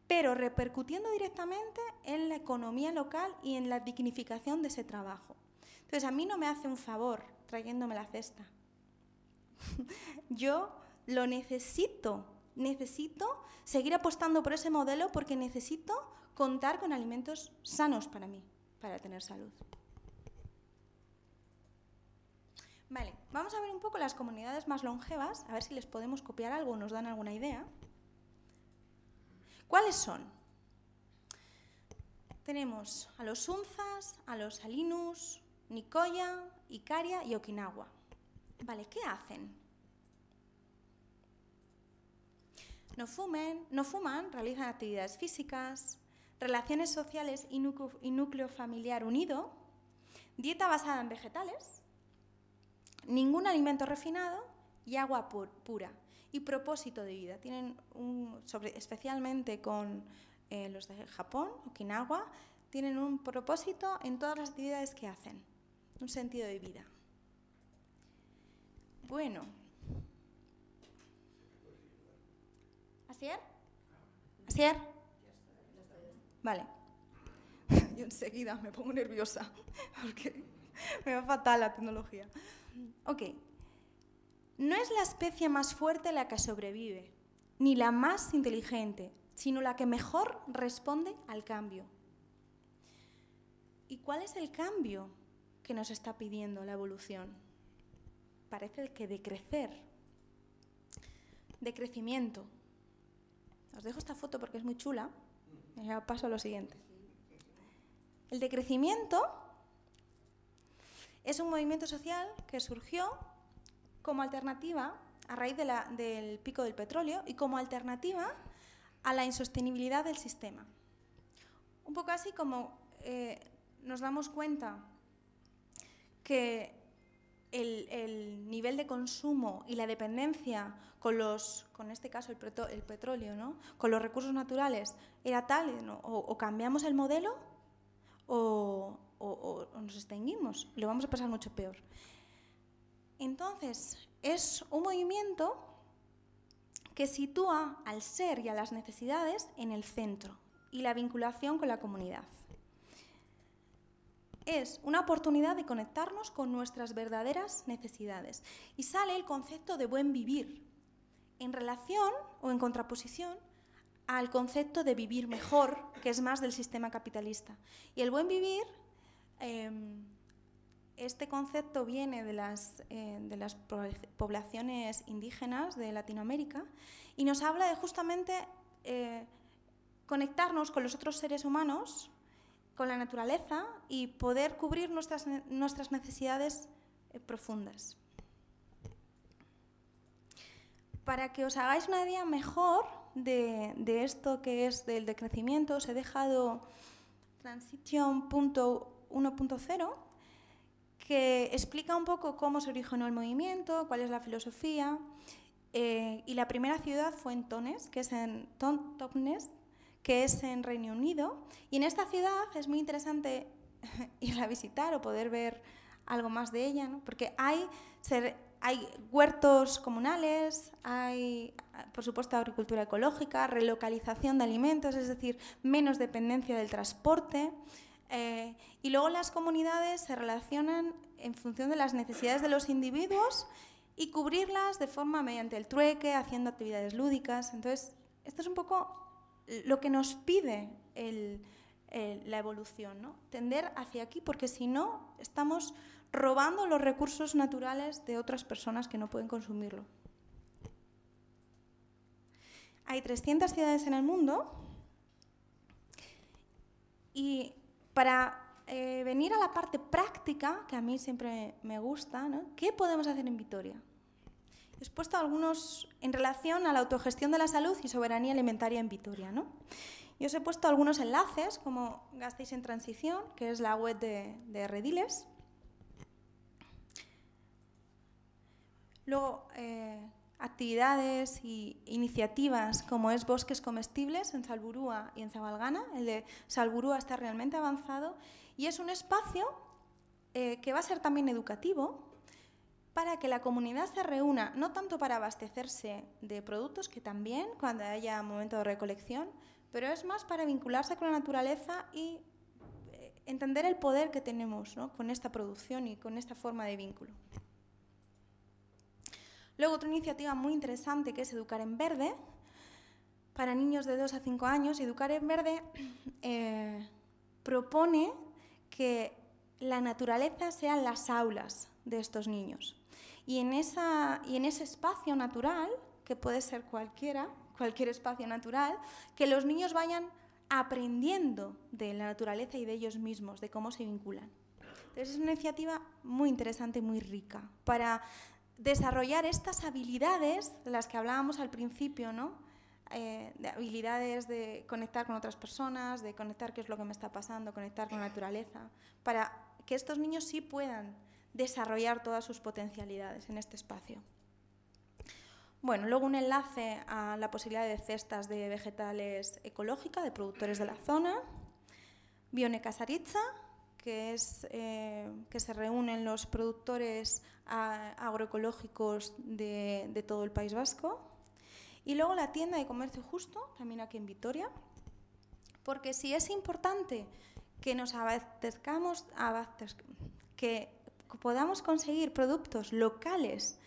pero repercutiendo directamente en la economía local y en la dignificación de ese trabajo. Entonces, a mí no me hace un favor trayéndome la cesta. Yo lo necesito seguir apostando por ese modelo porque necesito contar con alimentos sanos para mí, para tener salud. Vale, vamos a ver un poco las comunidades más longevas, a ver si les podemos copiar algo o nos dan alguna idea. ¿Cuáles son? Tenemos a los Unzas, a los Alinus, Nicoya, Ikaria y Okinawa. Vale, ¿qué hacen? No fuman, realizan actividades físicas, relaciones sociales y núcleo familiar unido, dieta basada en vegetales, ningún alimento refinado y agua pura. Y propósito de vida. Tienen especialmente con los de Japón, Okinawa, tienen un propósito en todas las actividades que hacen, un sentido de vida. Bueno. ¿Asier? Vale. Yo enseguida me pongo nerviosa porque me va fatal la tecnología. Ok. No es la especie más fuerte la que sobrevive, ni la más inteligente, sino la que mejor responde al cambio. ¿Y cuál es el cambio que nos está pidiendo la evolución? Parece que de crecer, de crecimiento. Os dejo esta foto porque es muy chula. Y ya paso a lo siguiente. El decrecimiento es un movimiento social que surgió como alternativa a raíz del pico del petróleo y como alternativa a la insostenibilidad del sistema. Un poco así como nos damos cuenta que el nivel de consumo y la dependencia con este caso el petróleo, ¿no?, con los recursos naturales era tal, ¿no?, o cambiamos el modelo o nos extinguimos y lo vamos a pasar mucho peor. Entonces, es un movimiento que sitúa al ser y a las necesidades en el centro y la vinculación con la comunidad. Es una oportunidad de conectarnos con nuestras verdaderas necesidades. Y sale el concepto de buen vivir, en relación o en contraposición al concepto de vivir mejor, que es más del sistema capitalista. Y el buen vivir, este concepto viene de las poblaciones indígenas de Latinoamérica y nos habla de justamente conectarnos con los otros seres humanos, con la naturaleza y poder cubrir nuestras necesidades profundas. Para que os hagáis una idea mejor de esto que es del decrecimiento, os he dejado Transition.1.0, que explica un poco cómo se originó el movimiento, cuál es la filosofía. Y la primera ciudad fue en Tonnes, que es en Totnes, que es en Reino Unido. Y en esta ciudad es muy interesante ir a visitar o poder ver algo más de ella, ¿no? Porque hay huertos comunales, hay, por supuesto, agricultura ecológica, relocalización de alimentos, es decir, menos dependencia del transporte. Y luego las comunidades se relacionan en función de las necesidades de los individuos y cubrirlas de forma mediante el trueque, haciendo actividades lúdicas. Entonces, esto es un poco lo que nos pide la evolución, ¿no? Tender hacia aquí, porque si no, estamos robando los recursos naturales de otras personas que no pueden consumirlo. Hay 300 ciudades en el mundo y para venir a la parte práctica, que a mí siempre me gusta, ¿no? ¿Qué podemos hacer en Vitoria? He puesto algunos en relación a la autogestión de la salud y soberanía alimentaria en Vitoria, ¿no? Y os he puesto algunos enlaces, como Gasteiz en Transición, que es la web de Rediles. Luego, actividades e iniciativas como es Bosques Comestibles en Salburua y en Zabalgana. El de Salburua está realmente avanzado y es un espacio que va a ser también educativo para que la comunidad se reúna, no tanto para abastecerse de productos, que también cuando haya momento de recolección, pero es más para vincularse con la naturaleza y entender el poder que tenemos, ¿no?, con esta producción y con esta forma de vínculo. Luego, otra iniciativa muy interesante que es Educar en Verde, para niños de 2 a 5 años. Educar en Verde propone que la naturaleza sean las aulas de estos niños. Y en ese espacio natural, que puede ser cualquier espacio natural, que los niños vayan aprendiendo de la naturaleza y de ellos mismos, de cómo se vinculan. Entonces, es una iniciativa muy interesante y muy rica para desarrollar estas habilidades de las que hablábamos al principio, ¿no? De habilidades de conectar con otras personas, de conectar qué es lo que me está pasando, conectar con la naturaleza, para que estos niños sí puedan desarrollar todas sus potencialidades en este espacio. Bueno, luego un enlace a la posibilidad de cestas de vegetales ecológicas de productores de la zona. Bionekazaritza, que es que se reúnen los productores agroecológicos de todo el País Vasco. Y luego la tienda de comercio justo, también aquí en Vitoria, porque si es importante que nos abastezcamos, que podamos conseguir productos locales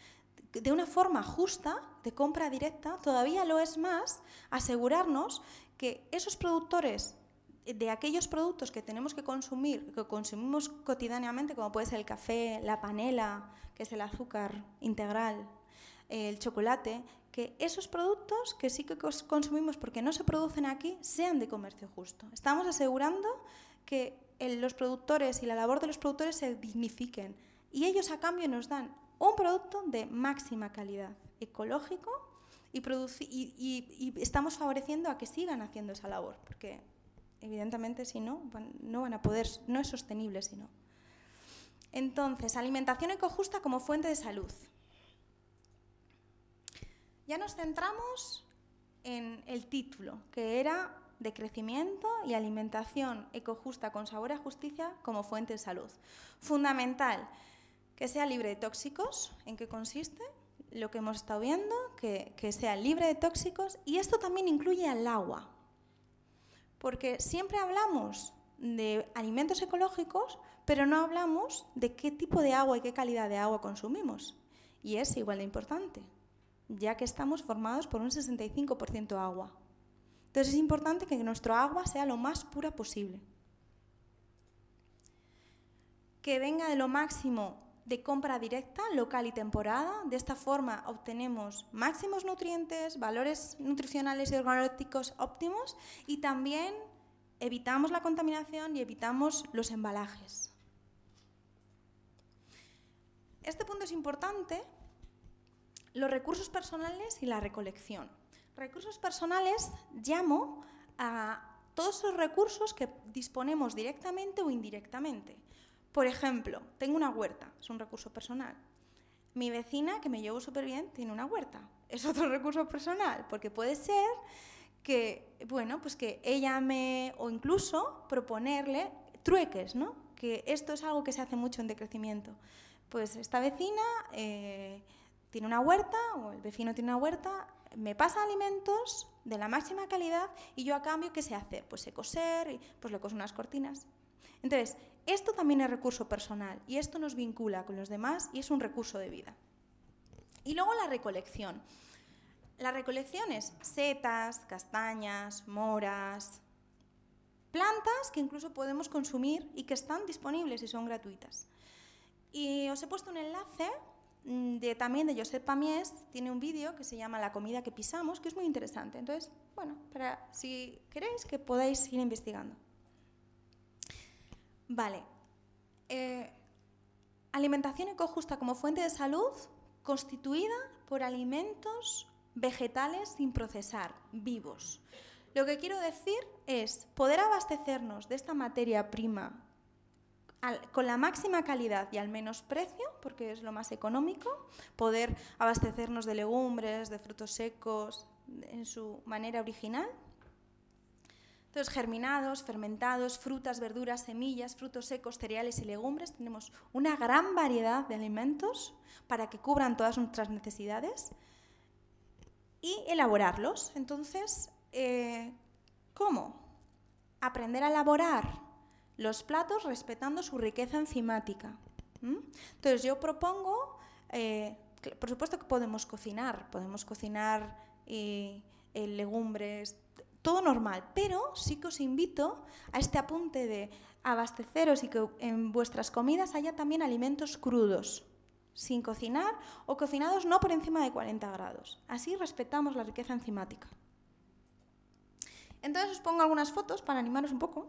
de una forma justa, de compra directa, todavía lo es más asegurarnos que esos productores de aquellos productos que tenemos que consumir, que consumimos cotidianamente, como puede ser el café, la panela, que es el azúcar integral, el chocolate, que esos productos que sí que consumimos porque no se producen aquí, sean de comercio justo. Estamos asegurando que los productores y la labor de los productores se dignifiquen y ellos a cambio nos dan un producto de máxima calidad, ecológico, y estamos favoreciendo a que sigan haciendo esa labor, porque evidentemente si no, no van a poder, no es sostenible si no. Entonces, alimentación ecojusta como fuente de salud. Ya nos centramos en el título, que era de crecimiento y alimentación ecojusta con sabor a justicia como fuente de salud. Fundamental, que sea libre de tóxicos. ¿En qué consiste? Lo que hemos estado viendo, que sea libre de tóxicos, y esto también incluye al agua. Porque siempre hablamos de alimentos ecológicos, pero no hablamos de qué tipo de agua y qué calidad de agua consumimos. Y es igual de importante, ya que estamos formados por un 65% agua. Entonces es importante que nuestro agua sea lo más pura posible. Que venga de lo máximo de compra directa, local y temporada. De esta forma obtenemos máximos nutrientes, valores nutricionales y organolépticos óptimos y también evitamos la contaminación y evitamos los embalajes. Este punto es importante, los recursos personales y la recolección. Recursos personales llamo a todos esos recursos que disponemos directamente o indirectamente. Por ejemplo, tengo una huerta, es un recurso personal. Mi vecina, que me llevo súper bien, tiene una huerta. Es otro recurso personal, porque puede ser que, bueno, pues que ella o incluso proponerle trueques, ¿no? Que esto es algo que se hace mucho en decrecimiento. Pues esta vecina tiene una huerta, o el vecino tiene una huerta, me pasa alimentos de la máxima calidad y yo a cambio, ¿qué sé hacer? Pues sé coser, y pues le coso unas cortinas. Entonces, esto también es recurso personal y esto nos vincula con los demás y es un recurso de vida. Y luego la recolección. La recolección es setas, castañas, moras, plantas que incluso podemos consumir y que están disponibles y son gratuitas. Y os he puesto un enlace también de Josep Pamiés, tiene un vídeo que se llama La comida que pisamos, que es muy interesante. Entonces, bueno, para si queréis que podáis ir investigando. Vale. Alimentación ecojusta como fuente de salud constituida por alimentos vegetales sin procesar, vivos. Lo que quiero decir es poder abastecernos de esta materia prima con la máxima calidad y al menos precio, porque es lo más económico, poder abastecernos de legumbres, de frutos secos, en su manera original. Entonces, germinados, fermentados, frutas, verduras, semillas, frutos secos, cereales y legumbres. Tenemos una gran variedad de alimentos para que cubran todas nuestras necesidades y elaborarlos. Entonces, ¿cómo? Aprender a elaborar los platos respetando su riqueza enzimática. Entonces, yo propongo, por supuesto que podemos cocinar legumbres, todo normal, pero sí que os invito a este apunte de abasteceros y que en vuestras comidas haya también alimentos crudos, sin cocinar o cocinados no por encima de 40 grados. Así respetamos la riqueza enzimática. Entonces os pongo algunas fotos para animaros un poco.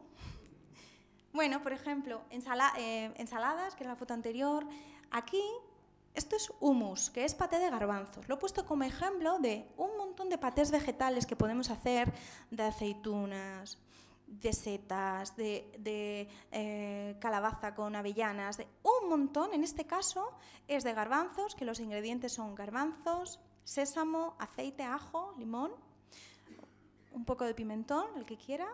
Bueno, por ejemplo, ensaladas, que era la foto anterior. Aquí, esto es hummus, que es paté de garbanzos. Lo he puesto como ejemplo de un montón de patés vegetales que podemos hacer de aceitunas, de setas, de calabaza con avellanas, de un montón. En este caso es de garbanzos, que los ingredientes son garbanzos, sésamo, aceite, ajo, limón, un poco de pimentón, el que quiera.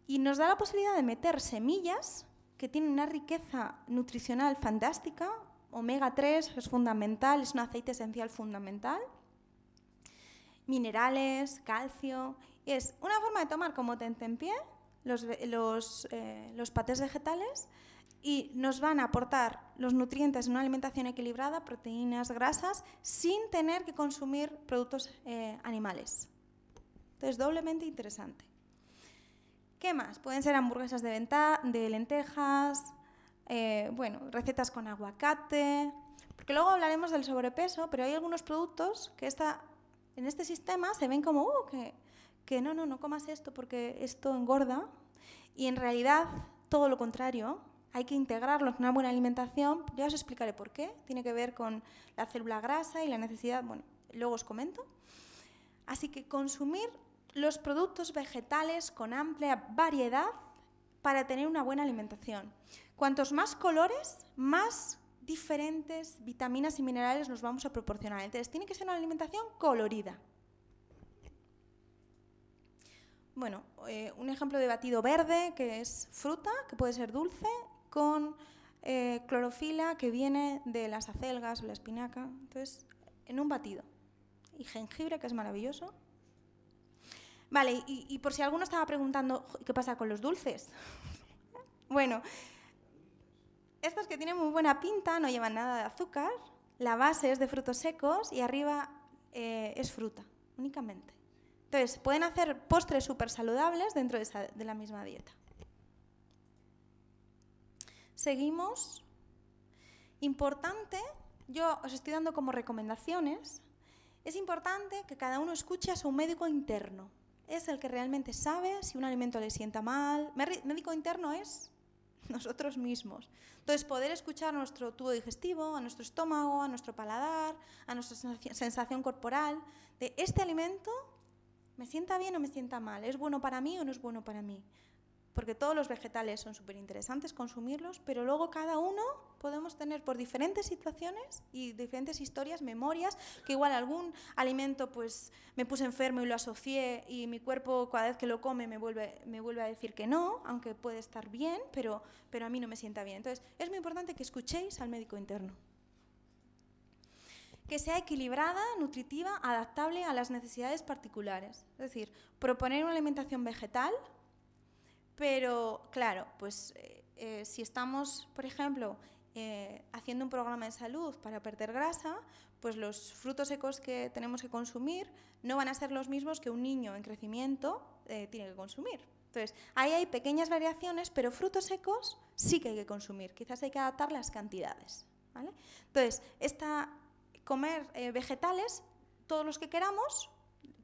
Y nos da la posibilidad de meter semillas que tienen una riqueza nutricional fantástica. Omega 3 es fundamental, es un aceite esencial fundamental. Minerales, calcio. Y es una forma de tomar como tentempié los patés vegetales y nos van a aportar los nutrientes en una alimentación equilibrada, proteínas, grasas, sin tener que consumir productos animales. Entonces, doblemente interesante. ¿Qué más? Pueden ser hamburguesas de lentejas, bueno, recetas con aguacate, porque luego hablaremos del sobrepeso, pero hay algunos productos que en este sistema se ven como que no comas esto porque esto engorda, y en realidad todo lo contrario, hay que integrarlos en una buena alimentación. Ya os explicaré por qué, tiene que ver con la célula grasa y la necesidad, bueno, luego os comento. Así que consumir los productos vegetales con amplia variedad para tener una buena alimentación. Cuantos más colores, más diferentes vitaminas y minerales nos vamos a proporcionar. Entonces, tiene que ser una alimentación colorida. Bueno, un ejemplo de batido verde, que es fruta, que puede ser dulce, con clorofila que viene de las acelgas o la espinaca. Entonces, en un batido. Y jengibre, que es maravilloso. Vale, y por si alguno estaba preguntando, ¿qué pasa con los dulces? Bueno, estos que tienen muy buena pinta no llevan nada de azúcar, la base es de frutos secos y arriba es fruta, únicamente. Entonces, pueden hacer postres súper saludables dentro de la misma dieta. Seguimos. Importante, yo os estoy dando como recomendaciones, es importante que cada uno escuche a su médico interno. Es el que realmente sabe si un alimento le sienta mal. Médico interno es nosotros mismos. Entonces, poder escuchar a nuestro tubo digestivo, a nuestro estómago, a nuestro paladar, a nuestra sensación corporal, de este alimento me sienta bien o me sienta mal, es bueno para mí o no es bueno para mí. Porque todos los vegetales son súper interesantes consumirlos, pero luego cada uno podemos tener por diferentes situaciones y diferentes historias, memorias, que igual algún alimento pues me puse enfermo y lo asocié y mi cuerpo cada vez que lo come me vuelve a decir que no, aunque puede estar bien, pero a mí no me sienta bien. Entonces es muy importante que escuchéis al médico interno. Que sea equilibrada, nutritiva, adaptable a las necesidades particulares. Es decir, proponer una alimentación vegetal. Pero, claro, pues si estamos, por ejemplo, haciendo un programa de salud para perder grasa, pues los frutos secos que tenemos que consumir no van a ser los mismos que un niño en crecimiento tiene que consumir. Entonces, ahí hay pequeñas variaciones, pero frutos secos sí que hay que consumir. Quizás hay que adaptar las cantidades, ¿vale? Entonces, comer vegetales, todos los que queramos,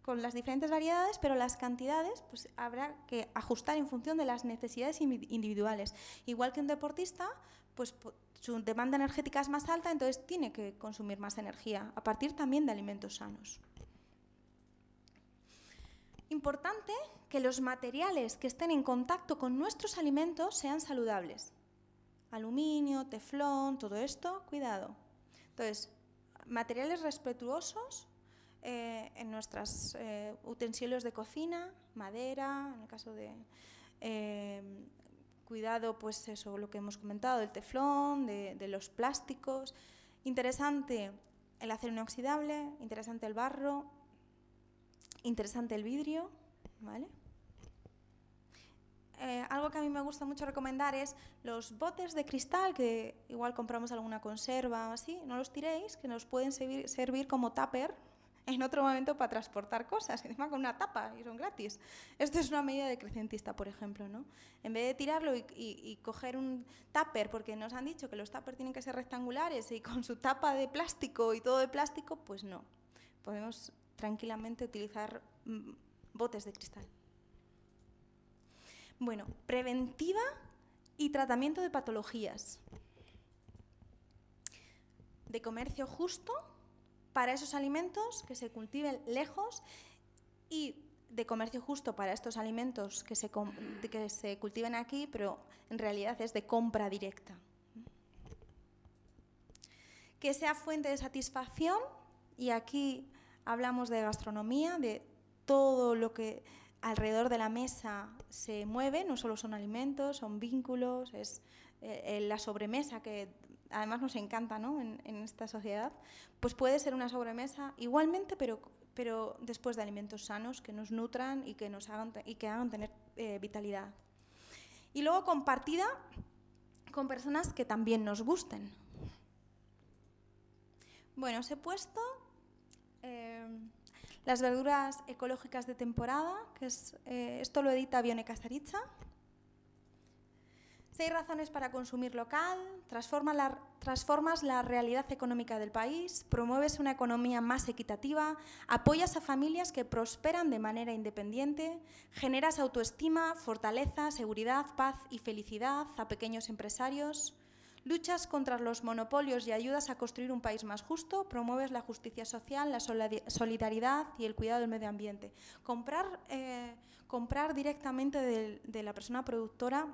con las diferentes variedades, pero las cantidades pues habrá que ajustar en función de las necesidades individuales. Igual que un deportista, pues su demanda energética es más alta, entonces tiene que consumir más energía, a partir también de alimentos sanos. Importante que los materiales que estén en contacto con nuestros alimentos sean saludables. Aluminio, teflón, todo esto, cuidado. Entonces, materiales respetuosos en nuestros utensilios de cocina, madera, en el caso de cuidado, pues eso, lo que hemos comentado, del teflón, de los plásticos. Interesante el acero inoxidable, interesante el barro, interesante el vidrio, ¿vale? Algo que a mí me gusta mucho recomendar es los botes de cristal, que igual compramos alguna conserva o así, no los tiréis, que nos pueden servir como tupper en otro momento para transportar cosas, encima con una tapa y son gratis. Esto es una medida decrecentista, por ejemplo, ¿no? En vez de tirarlo y coger un tupper, porque nos han dicho que los tuppers tienen que ser rectangulares y con su tapa de plástico y todo de plástico, pues no. Podemos tranquilamente utilizar botes de cristal. Bueno, preventiva y tratamiento de patologías. De comercio justo para esos alimentos que se cultiven lejos y de comercio justo para estos alimentos que se cultiven aquí, pero en realidad es de compra directa. Que sea fuente de satisfacción, y aquí hablamos de gastronomía, de todo lo que alrededor de la mesa se mueve, no solo son alimentos, son vínculos, es la sobremesa que además nos encanta, ¿no? en esta sociedad, pues puede ser una sobremesa igualmente, pero después de alimentos sanos que nos nutran y que hagan tener vitalidad. Y luego compartida con personas que también nos gusten. Bueno, os he puesto las verduras ecológicas de temporada, que es, esto lo edita Bione Casaritza. 6 razones para consumir local, transformas la realidad económica del país, promueves una economía más equitativa, apoyas a familias que prosperan de manera independiente, generas autoestima, fortaleza, seguridad, paz y felicidad a pequeños empresarios, luchas contra los monopolios y ayudas a construir un país más justo, promueves la justicia social, la solidaridad y el cuidado del medio ambiente. Comprar directamente de la persona productora